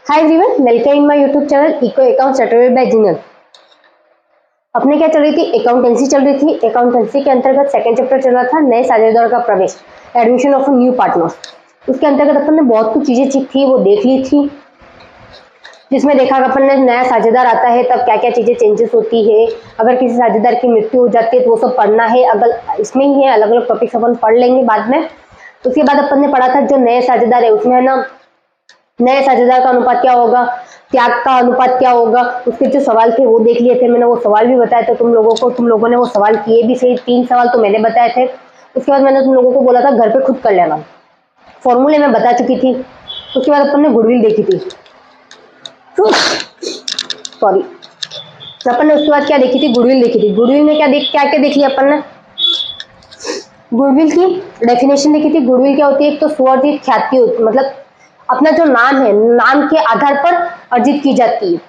Hi everyone, welcome in my YouTube channel eco account certified by Jinal. अपने क्या चल रही थी, अकाउंटेंसी चल रही थी। अकाउंटेंसी के अंतर्गत सेकंड चैप्टर चल रहा था, नए साझेदार का प्रवेश, एडमिशन ऑफ न्यू पार्टनर। उसके अंतर्गत अपन ने बहुत कुछ चीजें सीखी थी, वो देख ली थी, जिसमें देखा अपन ने नया साझेदार आता है तब क्या क्या चीजें चेंजेस होती है, अगर किसी साझेदार की मृत्यु हो जाती है तो वो सब पढ़ना है। अगर इसमें ही है, अलग अलग टॉपिक्स अपन पढ़ लेंगे बाद में। उसके बाद अपन ने पढ़ा था जो नए साझेदार है उसमें है ना, नए साझेदार का अनुपात क्या होगा, त्याग का अनुपात क्या होगा, उसके जो सवाल थे वो देख लिए थे। मैंने वो सवाल भी बताया था तुम लोगों को, तुम लोगों ने वो सवाल किए भी सही। 3 सवाल तो मैंने बताए थे। उसके बाद मैंने तुम लोगों को बोला था घर पे खुद कर लेना, फॉर्मूले में बता चुकी थी। उसके बाद अपन ने गुडविल देखी थी, सॉरी, अपन ने उसके बाद क्या देखी थी, गुडविल देखी थी। गुडविल में क्या क्या देख लिया अपन ने, गुडविल की डेफिनेशन देखी थी। गुडविल क्या होती है, एक तो सुअर्जित ख्याति होती, मतलब अपना जो नाम है, नाम के आधार पर अर्जित की जाती है।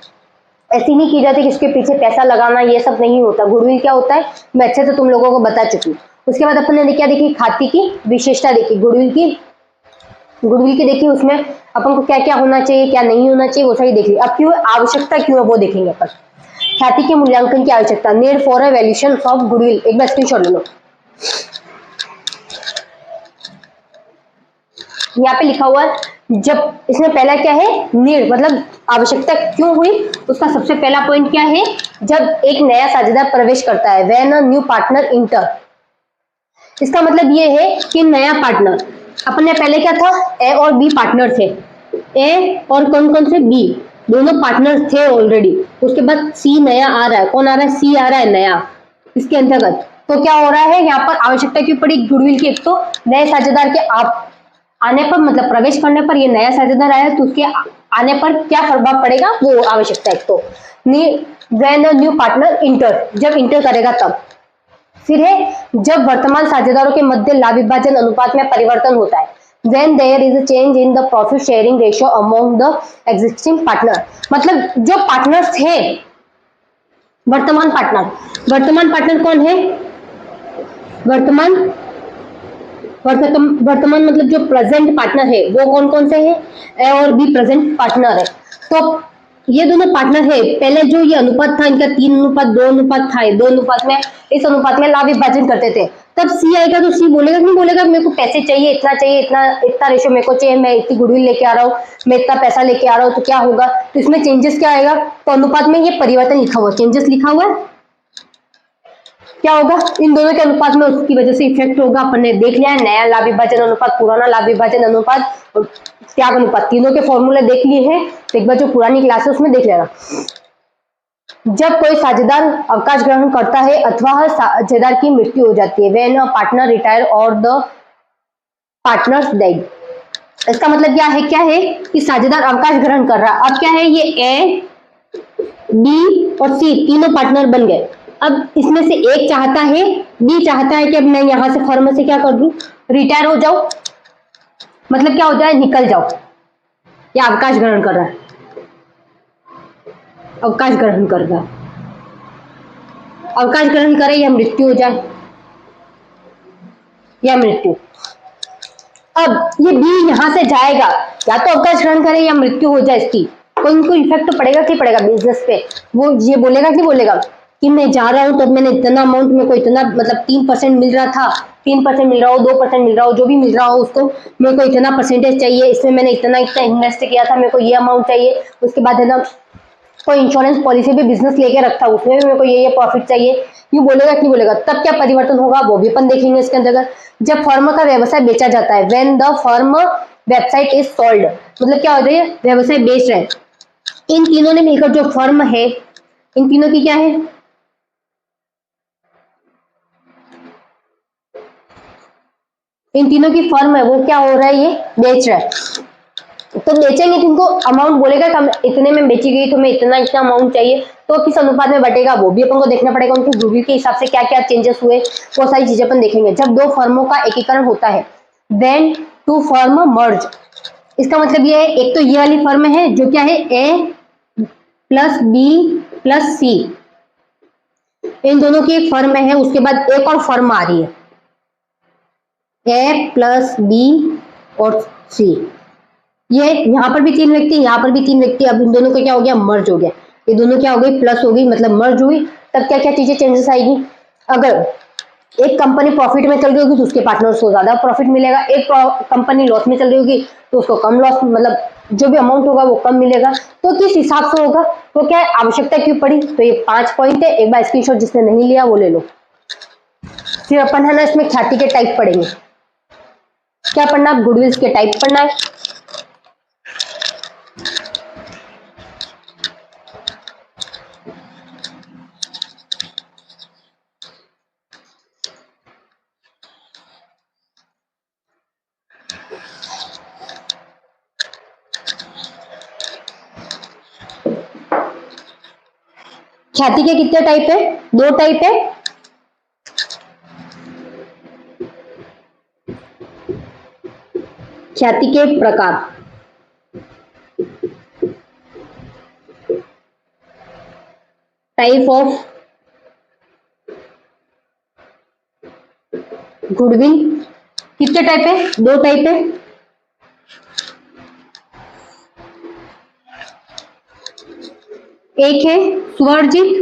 ऐसी नहीं की जाती कि इसके पीछे पैसा लगाना, ये सब नहीं होता। गुडविल क्या होता है मैं अच्छे से तुम लोगों को बता चुकी हूँ। उसके बाद अपन ने क्या देखी, ख्याति की विशेषता देखी, गुडविल की देखी। उसमें अपन को क्या क्या होना चाहिए, क्या नहीं होना चाहिए, वो सही देख ली। अब क्यों आवश्यकता क्यों है वो देखेंगे अपन। ख्याति के मूल्यांकन की आवश्यकता, need for valuation of goodwill. एक बार स्क्रीनशॉट ले लो, यहाँ पे लिखा हुआ है। जब इसमें पहला क्या है, नीड, मतलब आवश्यकता क्यों हुई, उसका सबसे पहला पॉइंट क्या है, जब एक नया साझेदार प्रवेश करता है, when a new partner inter. इसका मतलब ये है कि नया पार्टनर, अपन ने पहले क्या था, ए और बी पार्टनर थे। ए और कौन कौन से, बी, दोनों पार्टनर थे ऑलरेडी। उसके बाद सी नया आ रहा है, कौन आ रहा है, सी आ रहा है नया इसके अंतर्गत। तो क्या हो रहा है यहाँ पर, आवश्यकता क्यों पड़ी गुडविल की, एक तो नए साझेदार के आप आने पर, मतलब प्रवेश करने पर, ये नया साझेदार आया तो उसके आने पर क्या प्रभाव पड़ेगा, वो आवश्यकता है। तो when a new partner inter, जब इंटर करेगा तब। फिर है जब वर्तमान साझेदारों के मध्य लाभ विभाजन अनुपात में परिवर्तन होता है, when there is a change in the profit sharing ratio among the existing partner। मतलब जो पार्टनर थे, वर्तमान पार्टनर कौन है, वर्तमान मतलब जो प्रेजेंट पार्टनर है वो कौन कौन से हैं, ए और बी प्रेजेंट पार्टनर है। तो ये दोनों पार्टनर है। पहले जो ये अनुपात था इनका 3:2 अनुपात था, 2 अनुपात में, इस अनुपात में लाभ विभाजन करते थे। तब सी आएगा तो सी बोलेगा कि नहीं बोलेगा, मेरे को पैसे चाहिए, इतना रेशो मेरे को चाहिए, मैं इतनी गुडविल लेके आ रहा हूँ, मैं इतना पैसा लेके आ रहा हूँ। तो क्या होगा, तो इसमें चेंजेस क्या आएगा, तो अनुपात में ये परिवर्तन लिखा हुआ, चेंजेस लिखा हुआ है, क्या होगा, इन दोनों के अनुपात में उसकी वजह से इफेक्ट होगा। अपन ने देख लिया है, नया लाभ विभाजन अनुपात, पुराना लाभ विभाजन अनुपात और त्याग अनुपात, तीनों के फॉर्मूले देख लिए हैं। तो एक बार जो पुरानी क्लास है उसमें देख लेना। जब कोई साझेदार अवकाश ग्रहण करता है अथवा साझेदार की मृत्यु हो जाती है, व्हेन अ पार्टनर रिटायर और द पार्टनर्स डेड। इसका मतलब क्या है कि साझेदार अवकाश ग्रहण कर रहा है। अब क्या है, ये ए, बी और सी तीनों पार्टनर बन गए। अब इसमें से एक चाहता है, बी चाहता है कि अब मैं यहां से फर्म से क्या कर दूं, रिटायर हो जाओ, मतलब क्या हो जाए, निकल जाओ, या अवकाश ग्रहण कर रहा है, अवकाश ग्रहण कर रहा है, अवकाश ग्रहण करे या मृत्यु हो जाए, या मृत्यु। अब ये बी यहां से जाएगा, या तो अवकाश ग्रहण करे या मृत्यु हो जाए इसकी, तो इनको इफेक्ट तो पड़ेगा कि पड़ेगा बिजनेस पे। वो ये बोलेगा कि बोलेगा कि मैं जा रहा हूं तो मैंने इतना अमाउंट, मेरे को इतना, मतलब 3% मिल रहा था, 3% मिल रहा हो, 2% मिल रहा हो, जो भी मिल रहा हो उसको, मेरे को इतना परसेंटेज चाहिए, इसमें मैंने इतना इन्वेस्ट किया था, मेरे को ये अमाउंट चाहिए। उसके बाद है ना, कोई इंश्योरेंस पॉलिसी भी बिजनेस लेके रखता है, उसमें भी मेरे को ये प्रॉफिट चाहिए, ये बोलेगा कि नहीं बोलेगा। तब क्या परिवर्तन होगा वो भी अपन देखेंगे इसके अंतर्गत। जब फर्म का व्यवसाय बेचा जाता है, when the firm website is sold, मतलब क्या होता है, व्यवसाय बेच रहे हैं। इन तीनों ने मिलकर जो फर्म है, इन तीनों की क्या है, इन तीनों की फर्म है, वो क्या हो रहा है, ये बेच रहा है। तो बेचेंगे तो इनको अमाउंट बोलेगा कि इतने में बेची गई तो मैं इतना अमाउंट चाहिए, तो किस अनुपात में बटेगा वो भी अपन को देखना पड़ेगा। उनके गुडविल के हिसाब से क्या क्या चेंजेस हुए, वो सारी चीजें अपन देखेंगे। जब दो फर्मों का एकीकरण होता है, व्हेन टू फर्म मर्ज, इसका मतलब ये है, एक तो ये वाली फर्म है जो क्या है, ए प्लस बी प्लस सी, इन दोनों की एक फर्म है। उसके बाद एक और फर्म आ रही है, ए प्लस बी और सी, ये यहाँ पर भी 3 व्यक्ति, यहाँ पर भी 3 व्यक्ति, अब इन दोनों का क्या हो गया, मर्ज हो गया, ये दोनों क्या हो गई, प्लस हो गई, मतलब मर्ज हुई। तब क्या क्या चीजें चेंजेस आएगी, अगर एक कंपनी प्रॉफिट में चल रही होगी तो उसके पार्टनर्स को ज्यादा प्रॉफिट मिलेगा, एक कंपनी लॉस में चल रही होगी तो उसको कम लॉस, मतलब जो भी अमाउंट होगा वो कम मिलेगा। तो किस हिसाब से होगा, तो क्या है, आवश्यकता क्यों पड़ी, तो ये 5 पॉइंट है, एक बार स्क्रीनशॉट जिसने नहीं लिया वो ले लो। फिर अपन है ना इसमें ख्याति के टाइप पढ़ेंगे, क्या पढ़ना है, गुडविल्स के टाइप पढ़ना है। ख्याति के कितने टाइप है, 2 टाइप है। ख्याति के प्रकार, टाइप ऑफ गुडविल, कितने टाइप है, 2 टाइप है। एक है स्वअर्जित,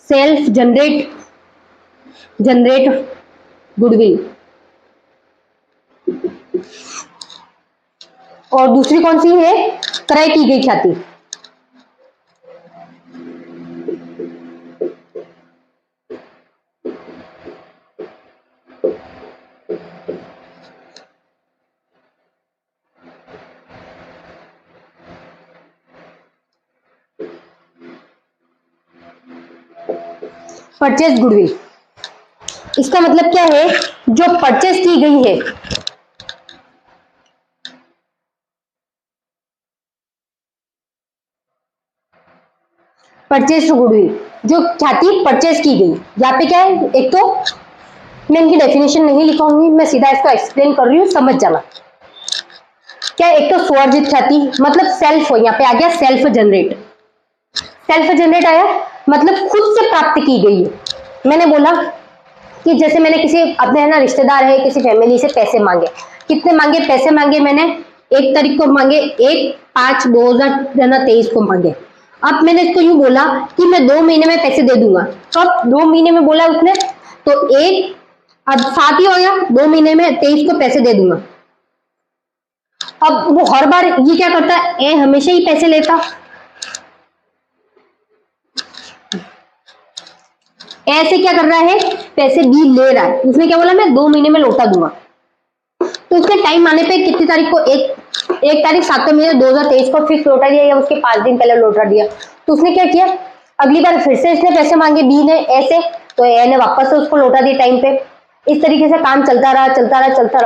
सेल्फ जनरेट गुडविल, और दूसरी कौन सी है, क्रय की गई ख्याति। परचेज गुडविल, इसका मतलब क्या है, जो परचेज की गई है, परचेज गुडविल, जो ख्याति परचेज की गई। यहाँ पे क्या है, एक तो मैं इनकी डेफिनेशन नहीं लिखाऊंगी, मैं सीधा इसको एक्सप्लेन कर रही हूँ, समझ जाना। क्या, एक तो स्वअर्जित ख्याति, मतलब सेल्फ, यहाँ पे आ गया सेल्फ जनरेट आया, मतलब खुद से प्राप्त की गई है। मैंने बोला कि जैसे मैंने किसी अपने है ना रिश्तेदार है, किसी फैमिली से पैसे मांगे, कितने मांगे, पैसे मांगे मैंने 1 तारीख को मांगे, 1/5/2023 को मांगे। अब मैंने इसको यूं बोला कि मैं 2 महीने में पैसे दे दूंगा, तो अब 2 महीने में बोला उसने, तो एक अब 7 ही हो गया, 2 महीने में 23 को पैसे दे दूंगा। अब वो हर बार ये क्या करता है, हमेशा ही पैसे लेता, ऐसे क्या कर रहा है, पैसे भी ले रहा है। उसने क्या बोला, मैं 2 महीने में लौटा दूंगा, तो उसके टाइम आने पे कितनी तारीख को, 1 तारीख 7वें महीने 2023 को फिक्स लौटा दिया, या उसके 5 दिन पहले लौटा दिया। तो उसने क्या किया, अगली बार फिर से इसने पैसे मांगे बी ने ऐसे, तो ए ने वापस से उसको लौटा दिया टाइम पे। इस तरीके से काम चलता रहा।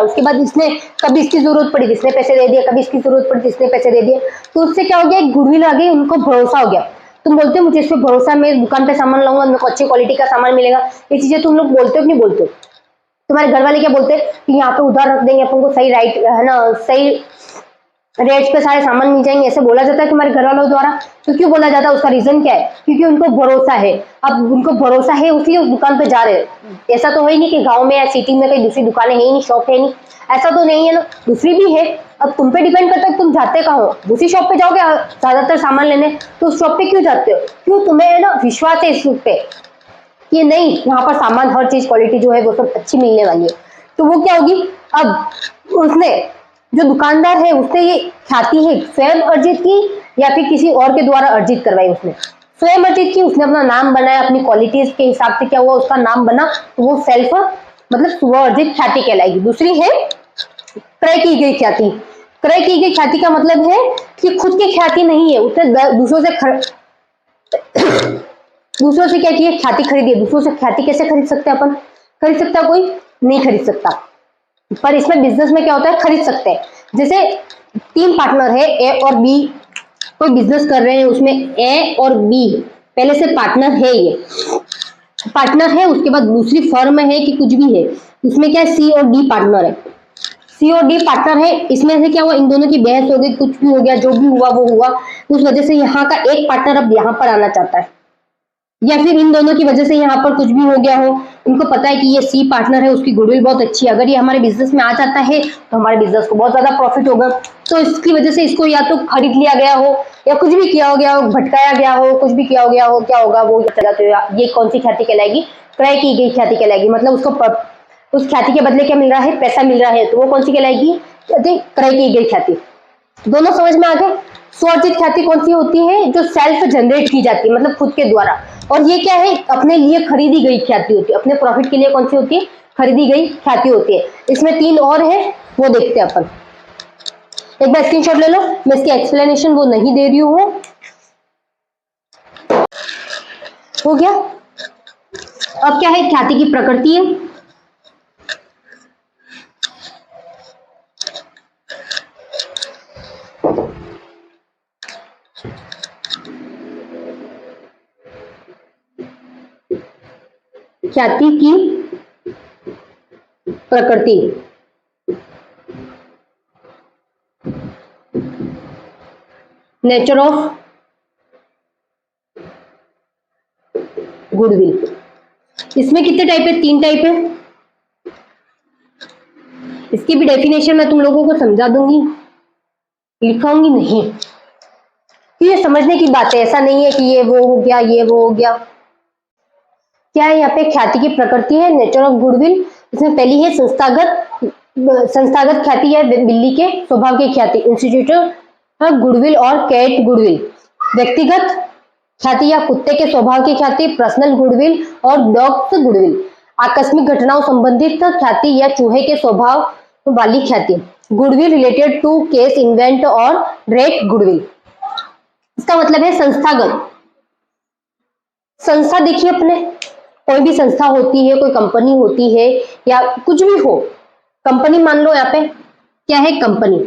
उसके बाद इसने कभी इसकी जरूरत पड़ी, इसने पैसे दे दिया, कभी इसकी जरूरत पड़ी, इसने पैसे दे दिए। तो उससे क्या हो गया, एक गुडविल आ गई, उनको भरोसा हो गया। तुम बोलते हो मुझे इस पे भरोसा, मैं दुकान पे सामान लाऊंगा, मेरे को अच्छी क्वालिटी का सामान मिलेगा, ये चीजें तुम लोग बोलते हो कि नहीं बोलते हो। तुम्हारे घर वाले क्या बोलते हैं कि यहाँ पे उधार रख देंगे, अपन को सही राइट है ना, सही रेट्स पे सारे सामान मिल जाएंगे, ऐसे बोला जाता है तुम्हारे घर वालों द्वारा। तो क्यों बोला जाता है, उसका रीजन क्या है, क्योंकि उनको भरोसा है। अब उनको भरोसा है, उसी उस दुकान पे जा रहे हैं। ऐसा तो है नहीं कि गांव में या सिटी में कहीं दूसरी दुकानें है ही नहीं, शॉप है नहीं, ऐसा तो नहीं है ना, दूसरी भी है। अब तुम पे डिपेंड करता है तुम जाते कहाँ हो, दूसरी शॉप पे जाओगे ज्यादातर सामान लेने, तो उस शॉप पे क्यों जाते हो, क्यों, तुम्हें है ना विश्वास है इस पे कि नहीं यहाँ पर सामान हर चीज क्वालिटी जो है वो सब अच्छी मिलने वाली है। तो वो क्या होगी, अब उसने जो दुकानदार है उसने ये ख्याति है स्वयं अर्जित की या फिर किसी और के द्वारा अर्जित करवाई, उसने स्वयं अर्जित की, उसने अपना नाम बनाया, अपनी क्वालिटीज के हिसाब से क्या हुआ उसका नाम बना, तो वो सेल्फ मतलब स्व अर्जित ख्याति कहलाएगी। दूसरी है क्रय की गई ख्याति। क्रय की गई ख्याति का मतलब है कि खुद की ख्याति नहीं है, उसने दूसरों से क्या किया, ख्याति खरीदी। दूसरों से ख्याति कैसे खरीद सकते हैं अपन, खरीद सकता कोई नहीं खरीद सकता, पर इसमें बिजनेस में क्या होता है, खरीद सकते हैं। जैसे 3 पार्टनर है ए और बी, कोई बिजनेस कर रहे हैं, उसमें ए और बी पहले से पार्टनर है, ये पार्टनर है, उसके बाद दूसरी फर्म है कि कुछ भी है, उसमें क्या है सी और डी पार्टनर है। सी और डी पार्टनर है, इसमें से क्या हुआ, इन दोनों की बहस हो गई, कुछ भी हो गया, जो भी हुआ वो हुआ, उस वजह से यहाँ का एक पार्टनर अब यहाँ पर आना चाहता है, या फिर इन दोनों की वजह से यहाँ पर कुछ भी हो गया हो, उनको पता है कि ये सी पार्टनर है, उसकी गुडविल बहुत अच्छी है, अगर ये हमारे बिजनेस में आ जाता है तो हमारे बिजनेस को बहुत ज्यादा प्रॉफिट होगा, तो इसकी वजह से इसको या तो खरीद लिया गया हो या कुछ भी किया हो गया हो, भटकाया गया हो, कुछ भी किया हो गया हो, क्या होगा वो चला, तो ये कौन सी ख्याति कहलाएगी, क्रय की गई ख्याति कहलाएगी, मतलब उसको उस ख्याति के बदले क्या मिल रहा है, पैसा मिल रहा है, तो वो कौन सी कहलाएगी, क्रय की गई ख्याति। दोनों समझ में आ गए। स्वअर्जित ख्याति कौन सी होती है, जो सेल्फ जनरेट की जाती है, मतलब खुद के द्वारा, और ये क्या है, अपने लिए खरीदी गई ख्याति होती है, अपने प्रॉफिट के लिए कौन सी होती है, खरीदी गई ख्याति होती है। इसमें 3 और है, वो देखते हैं अपन, एक बार स्क्रीनशॉट ले लो, मैं इसकी एक्सप्लेनेशन वो नहीं दे रही हूं। हो गया। अब क्या है, ख्याति की प्रकृति है, ख्याति की प्रकृति, नेचर ऑफ गुडविल। इसमें कितने टाइप है, 3 टाइप है। इसकी भी डेफिनेशन मैं तुम लोगों को समझा दूंगी, लिखाऊंगी नहीं, ये समझने की बात है, ऐसा नहीं है कि ये वो हो गया, ये वो हो गया। क्या है यहाँ पे, ख्याति की प्रकृति है, नेचर ऑफ गुडविल। इसमें पहली है संस्थागत ख्याति है, बिल्ली के स्वभाव की ख्याति, इंस्टीट्यूटर गुडविल और कैट गुडविल। व्यक्तिगत ख्याति या कुत्ते के स्वभाव की ख्याति, पर्सनल गुडविल और डॉग्स गुडविल। आकस्मिक घटनाओं संबंधित ख्याति या चूहे के स्वभाव वाली ख्याति, goodwill related to case event और रेट गुडविल। इसका मतलब है संस्थागत। संस्था देखिए, अपने कोई भी संस्था होती है, कोई कंपनी होती है या कुछ भी हो, कंपनी मान लो, यहाँ पे क्या है, कंपनी।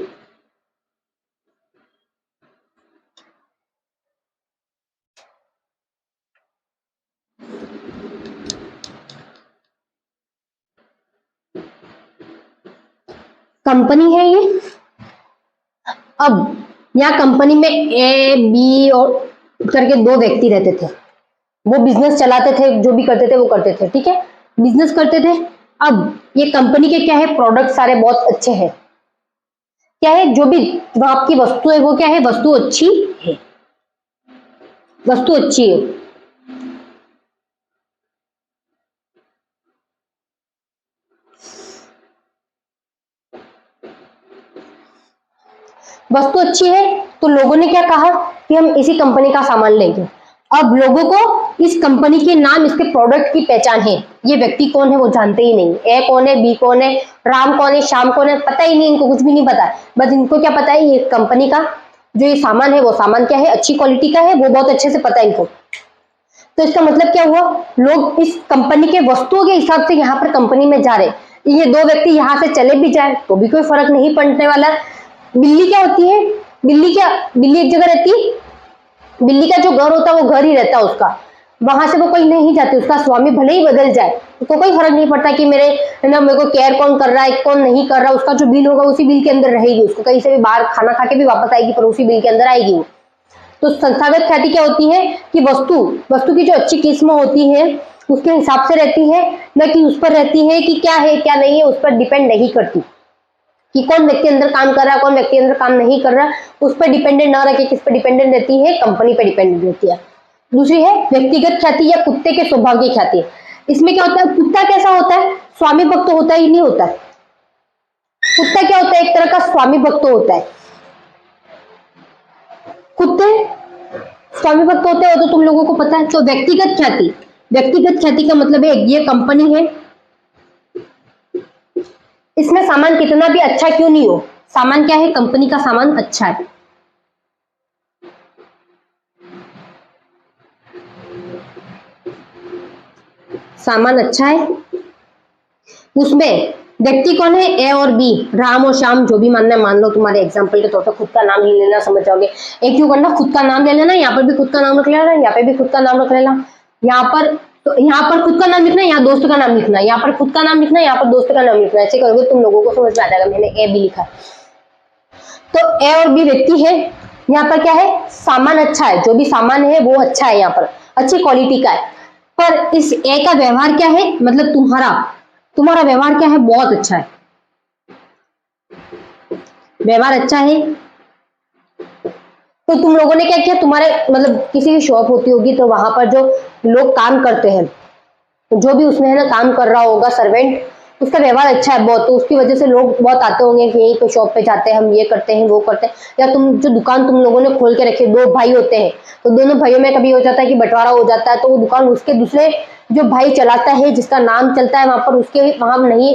कंपनी है ये। अब यहाँ कंपनी में ए बी और करके 2 व्यक्ति रहते थे, वो बिजनेस चलाते थे, जो भी करते थे वो करते थे, ठीक है, बिजनेस करते थे। अब ये कंपनी के क्या है, प्रोडक्ट सारे बहुत अच्छे हैं, क्या है, जो भी आपकी वस्तु है वो क्या है, वस्तु अच्छी है, वस्तु अच्छी है। वस्तु अच्छी है तो लोगों ने क्या कहा कि हम इसी कंपनी का सामान लेंगे। अब लोगों को इस कंपनी के नाम, इसके प्रोडक्ट की पहचान है, ये व्यक्ति कौन है वो जानते ही नहीं, ए कौन है, बी कौन है, राम कौन है, श्याम कौन है, पता ही नहीं, इनको कुछ भी नहीं पता। बस इनको क्या पता है, ये कंपनी का जो ये सामान है वो सामान क्या है, अच्छी क्वालिटी का है, वो बहुत अच्छे से पता है इनको। तो इसका मतलब क्या हुआ, लोग इस कंपनी के वस्तुओं के हिसाब से यहाँ पर कंपनी में जा रहे। ये 2 व्यक्ति यहाँ से चले भी जाए तो भी कोई फर्क नहीं पड़ने वाला। बिल्ली क्या होती है, बिल्ली एक जगह रहती है, बिल्ली का जो घर होता है वो घर ही रहता है उसका, वहां से वो कोई नहीं जाती, उसका स्वामी भले ही बदल जाए उसको कोई फर्क नहीं पड़ता कि मेरे को केयर कौन कर रहा है कौन नहीं कर रहा, उसका जो बिल होगा उसी बिल के अंदर रहेगी, उसको कहीं से भी बाहर खाना खा के भी वापस आएगी पर उसी बिल के अंदर आएगी। तो संस्थागत ख्याति क्या होती है कि वस्तु की जो अच्छी किस्म होती है उसके हिसाब से रहती है, न कि उस पर रहती है कि क्या है क्या नहीं है, उस पर डिपेंड नहीं करती कि कौन व्यक्ति अंदर काम कर रहा है कौन व्यक्ति अंदर काम नहीं कर रहा, उस पर डिपेंडेंट ना रखे, किस पर डिपेंडेंट रहती है, कंपनी पर डिपेंडेंट रहती है। दूसरी है व्यक्तिगत ख्याति या कुत्ते के स्वभाव की ख्याति। इसमें क्या होता है, कुत्ता कैसा होता है, स्वामी भक्त होता ही नहीं होता है। कुत्ता क्या होता है, एक तरह का स्वामी भक्त होता है। कुत्ते स्वामी भक्त होते हैं, तो तुम लोगों को पता है। तो व्यक्तिगत ख्याति का मतलब है ये कंपनी है, इसमें सामान कितना भी अच्छा क्यों नहीं हो, सामान क्या है, कंपनी का सामान अच्छा है। सामान अच्छा है, उसमें व्यक्ति कौन है, ए और बी, राम और श्याम, जो भी मानना है मान लो, तुम्हारे एग्जांपल के तौर पर खुद का नाम ले लेना, समझ जाओगे। एक क्यों करना, खुद का नाम ले लेना, यहाँ पर भी खुद का नाम रख लेना, यहाँ पे भी खुद का नाम रख लेना। यहाँ पर तो यहाँ पर खुद का नाम लिखना है, यहाँ दोस्त का नाम लिखना है, यहाँ पर खुद का नाम लिखना है, यहाँ पर दोस्त का नाम लिखना है। ऐसे करोगे तुम लोगों को समझ में आ जाएगा। मैंने ए बी लिखा है, तो ए और बी व्यक्ति है। यहाँ पर क्या है, सामान अच्छा है, जो भी सामान है वो अच्छा है, यहाँ पर अच्छी क्वालिटी का है। पर इस ए का व्यवहार क्या है, मतलब तुम्हारा व्यवहार क्या है, बहुत अच्छा है, व्यवहार अच्छा है। तो तुम लोगों ने क्या किया, तुम्हारे मतलब किसी की शॉप होती होगी, तो वहां पर जो लोग काम करते हैं, जो भी उसमें है ना काम कर रहा होगा सर्वेंट, उसका व्यवहार अच्छा है बहुत, तो उसकी वजह से लोग बहुत आते होंगे कि यहीं पे शॉप पे जाते हैं, हम ये करते हैं वो करते हैं। या तुम जो दुकान तुम लोगों ने खोल के रखी, दो भाई होते हैं, तो दोनों भाइयों में कभी हो जाता है कि बंटवारा हो जाता है, तो वो दुकान उसके दूसरे जो भाई चलाता है, जिसका नाम चलता है वहां पर, उसके वहां नहीं,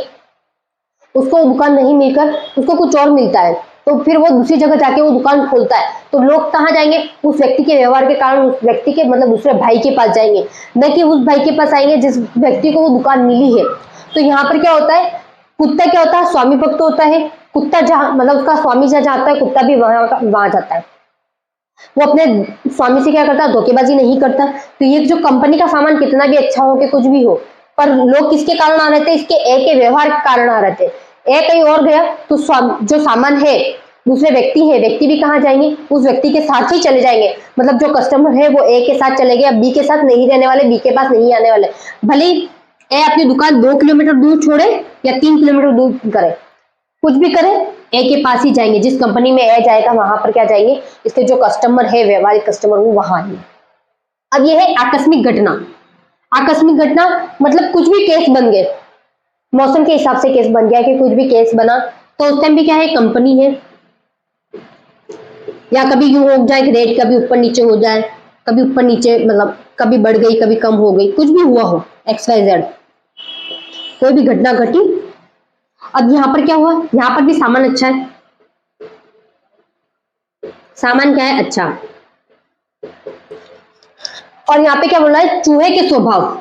उसको दुकान नहीं मिलकर उसको कुछ और मिलता है, तो फिर वो दूसरी जगह जाके वो दुकान खोलता है। तो लोग कहाँ जाएंगे, उस व्यक्ति के व्यवहार के कारण उस व्यक्ति के मतलब दूसरे भाई के पास जाएंगे, न कि उस भाई के पास आएंगे जिस व्यक्ति को वो दुकान मिली है। तो यहाँ पर क्या होता है, कुत्ता क्या होता है, स्वामी भक्त होता है। कुत्ता जहाँ मतलब उसका स्वामी जहाँ जाता है, कुत्ता भी वहां जाता है। वो अपने स्वामी से क्या करता है, धोखेबाजी नहीं करता। तो ये जो कंपनी का सामान कितना भी अच्छा हो कि कुछ भी हो, पर लोग किसके कारण आ रहे थे, इसके ए के व्यवहार के कारण आ रहे थे। ए कहीं और गया तो जो सामान है, दूसरे व्यक्ति है, व्यक्ति भी कहाँ जाएंगे, उस व्यक्ति के साथ ही चले जाएंगे। मतलब जो कस्टमर है वो ए के साथ चले गए, अब बी के साथ नहीं रहने वाले, बी के पास नहीं आने वाले। भले ए अपनी दुकान 2 किलोमीटर दूर छोड़े या 3 किलोमीटर दूर करे, कुछ भी करे, ए के पास ही जाएंगे। जिस कंपनी में ए जाएगा वहां पर क्या जाएंगे, इसके जो कस्टमर है, व्यवहारिक कस्टमर, वो वहां आएंगे। अब ये है आकस्मिक घटना। आकस्मिक घटना मतलब कुछ भी केस बन गए, मौसम के हिसाब से केस बन गया कि कुछ भी केस बना, तो उस टाइम भी क्या है, कंपनी है। या कभी यूं हो जाए कि रेट कभी ऊपर नीचे हो जाए, कभी ऊपर नीचे मतलब कभी बढ़ गई कभी कम हो गई, कुछ भी हुआ हो, XYZ कोई भी घटना घटी। अब यहाँ पर क्या हुआ, यहाँ पर भी सामान अच्छा है, सामान क्या है, अच्छा। और यहाँ पे क्या बोल रहा है, चूहे के स्वभाव।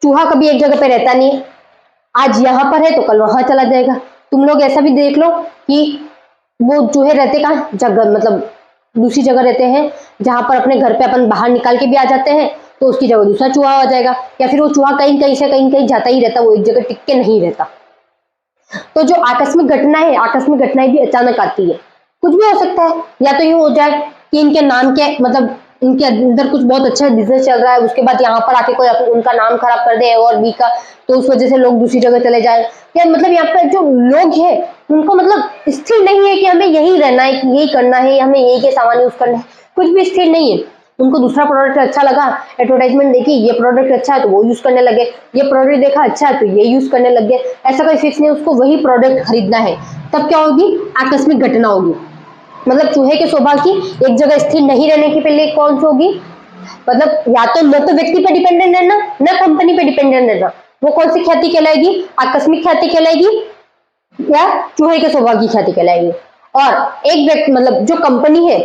चूहा कभी एक जगह पे रहता नहीं है, आज यहाँ पर है तो कल वहां चला जाएगा। तुम लोग ऐसा भी देख लो कि वो चूहे रहते कहाँ, जगह मतलब दूसरी जगह रहते हैं, जहां पर अपने घर पे अपन बाहर निकाल के भी आ जाते हैं, तो उसकी जगह दूसरा चूहा आ जाएगा। या फिर वो चूहा कहीं कहीं से कहीं कहीं जाता ही रहता, वो एक जगह टिक के नहीं रहता। तो जो आकस्मिक घटना है, आकस्मिक घटनाएं भी अचानक आती है, कुछ भी हो सकता है। या तो यूं हो जाए कि इनके नाम के मतलब इनके अंदर कुछ बहुत अच्छा बिजनेस चल रहा है, उसके बाद यहाँ पर आके कोई उनका नाम खराब कर दे और बी का, तो उस वजह से लोग दूसरी जगह चले जाए। या मतलब यहाँ पर जो लोग हैं उनको मतलब स्थिर नहीं है कि हमें यही रहना है, यही करना है, हमें यही के सामान यूज करना है, कुछ भी स्थिर नहीं है। उनको दूसरा प्रोडक्ट अच्छा लगा, एडवर्टाइजमेंट देखी, ये प्रोडक्ट अच्छा है तो वो यूज करने लगे, ये प्रोडक्ट देखा अच्छा है तो ये यूज करने लग गए। ऐसा कोई फिक्स नहीं, उसको वही प्रोडक्ट खरीदना है। तब क्या होगी, आकस्मिक घटना होगी। मतलब चूहे के स्वभाव की एक जगह स्थिर नहीं रहने की पहले कौन सी होगी, मतलब या तो न तो व्यक्ति पर डिपेंडेंट रहना, न कंपनी पे डिपेंडेंट रहना, वो कौन सी ख्याति कहलाएगी, आकस्मिक ख्याति कहलाएगी या चूहे के स्वभाव की ख्याति कहलाएगी। और एक व्यक्ति मतलब जो कंपनी है,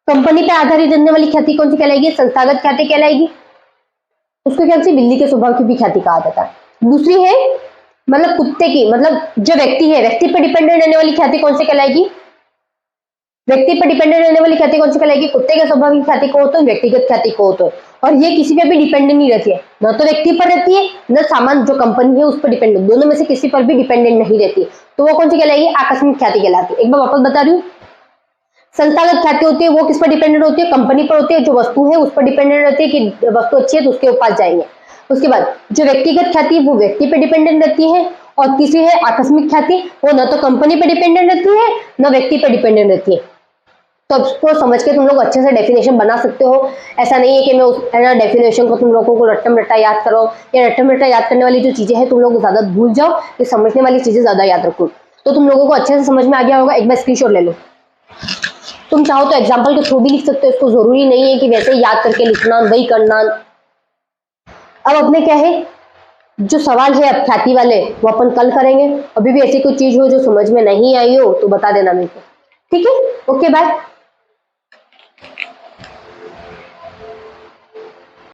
कंपनी पे आधारित रहने वाली ख्याति कौन सी कहलाएगी, संस्थागत ख्याति कहलाएगी। उसको क्या बिल्ली के स्वभाव की भी ख्याति कहा जाता है। दूसरी है मतलब कुत्ते की, मतलब जो व्यक्ति है, व्यक्ति पर डिपेंडेंट रहने वाली ख्याति कौन सी कहलाएगी, व्यक्ति पर डिपेंडेंट रहने वाली ख्याति कौन सी कहलाएगी, कुत्ते के स्वभाव की ख्याति को हो तो व्यक्तिगत ख्याति को हो तो। और ये किसी पे भी डिपेंडेंट नहीं रहती है, न तो व्यक्ति पर रहती है न सामान जो कंपनी है उस पर डिपेंडेंट, दोनों में से किसी पर भी डिपेंडेंट नहीं रहती है। तो वो कौन सी कहलाएगी, आकस्मिक ख्याति कहलाती है। एक बार वापस बता रही हूँ, संस्थागत ख्याति होती है वो किस पर डिपेंडेंट होती है, कंपनी पर होती है, जो वस्तु है उस पर डिपेंडेंट रहती है कि वस्तु अच्छी है तो उसके पास जाएंगे। उसके बाद जो व्यक्तिगत ख्याति वो व्यक्ति पर डिपेंडेंट रहती है। और तीसरी है आकस्मिक ख्याति, वो न तो कंपनी पर डिपेंडेंट रहती है न व्यक्ति पर डिपेंडेंट रहती है। तो उसको समझ के तुम लोग अच्छे से डेफिनेशन बना सकते हो। ऐसा नहीं है कि मैं उस डेफिनेशन को तुम लोगों को रट्टम रट्टा याद करो, या रट्टम रट्टा याद करने वाली जो चीजें हैं तुम लोग ज्यादा भूल जाओ, ये समझने वाली चीजें ज्यादा याद रखो। तो तुम लोगों को अच्छे से समझ में आ गया होगा। एक बार स्क्रीनशॉट ले लो। तुम चाहो तो एग्जाम्पल के थ्रू भी लिख सकते हो, इसको जरूरी नहीं है कि वैसे याद करके लिखना वही करना। अब अपने क्या है जो सवाल है अब ख्याति वाले वो अपन कल करेंगे। अभी भी ऐसी कोई चीज हो जो समझ में नहीं आई हो तो बता देना मेरे को, ठीक है। Okay bye.